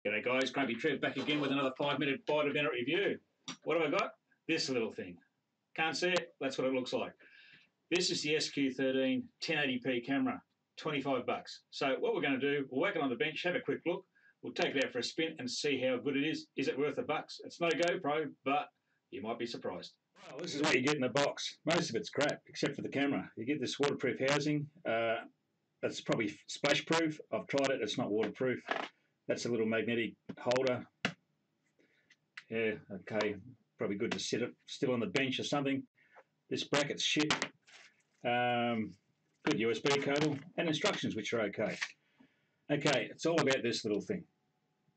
G'day guys, Grumpy Trev back again with another 5-minute bite-of-minute review. What have I got? This little thing. Can't see it? That's what it looks like. This is the SQ13 1080p camera, 25 bucks. So what we're going to do, we'll whack it on the bench, have a quick look. We'll take it out for a spin and see how good it is. Is it worth the bucks? It's no GoPro, but you might be surprised. Well, this is what you get in the box. Most of it's crap, except for the camera. You get this waterproof housing. That's probably splash proof. I've tried it, it's not waterproof. That's a little magnetic holder. Yeah, okay, probably good to set it still on the bench or something. This bracket's shit. Good USB cable and instructions, which are okay. Okay, it's all about this little thing.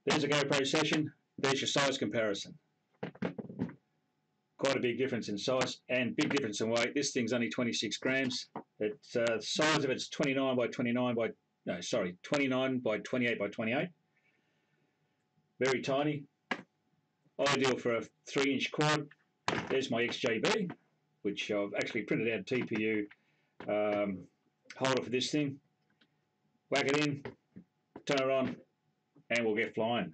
There's a GoPro session. There's your size comparison. Quite a big difference in size and big difference in weight. This thing's only 26 grams. It's the size of it's 29 by 28 by 28. Very tiny. Ideal for a 3-inch quad. There's my XJB, which I've actually printed out a TPU holder for this thing. Whack it in, turn it on, and we'll get flying.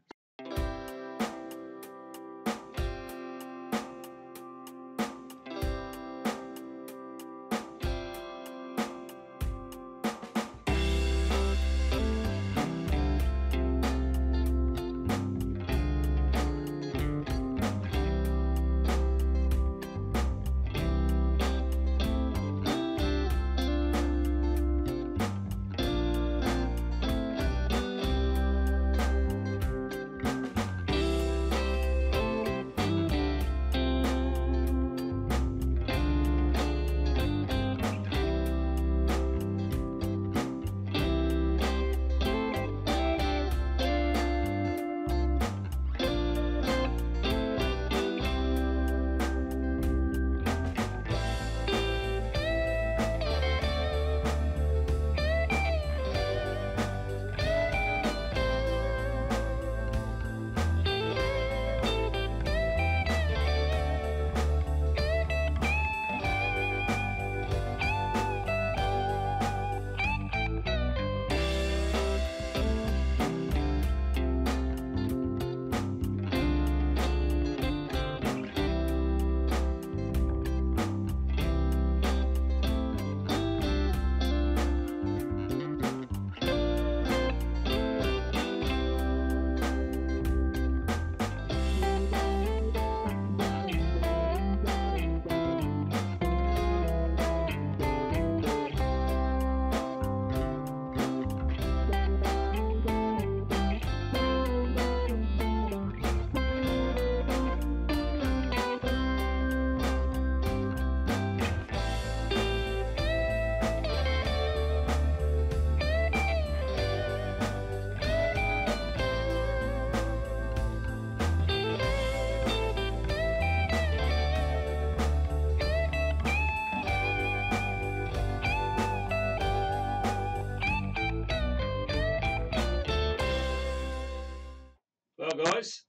Well guys,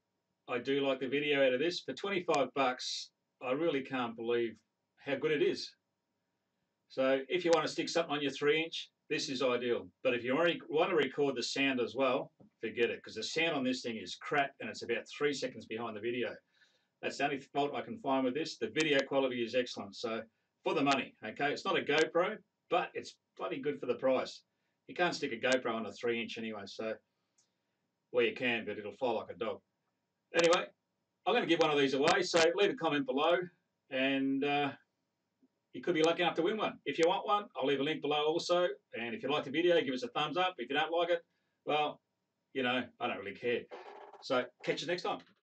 I do like the video out of this. For 25 bucks, I really can't believe how good it is. So if you want to stick something on your 3-inch, this is ideal. But if you already want to record the sound as well, forget it, because the sound on this thing is crap and it's about 3 seconds behind the video. That's the only fault I can find with this. The video quality is excellent. So for the money, okay, it's not a GoPro, but it's bloody good for the price. You can't stick a GoPro on a 3-inch anyway, so well, you can, but it'll fly like a dog. Anyway, I'm going to give one of these away, so leave a comment below, and you could be lucky enough to win one. If you want one, I'll leave a link below also, and if you like the video, give us a thumbs up. If you don't like it, well, you know, I don't really care. So catch you next time.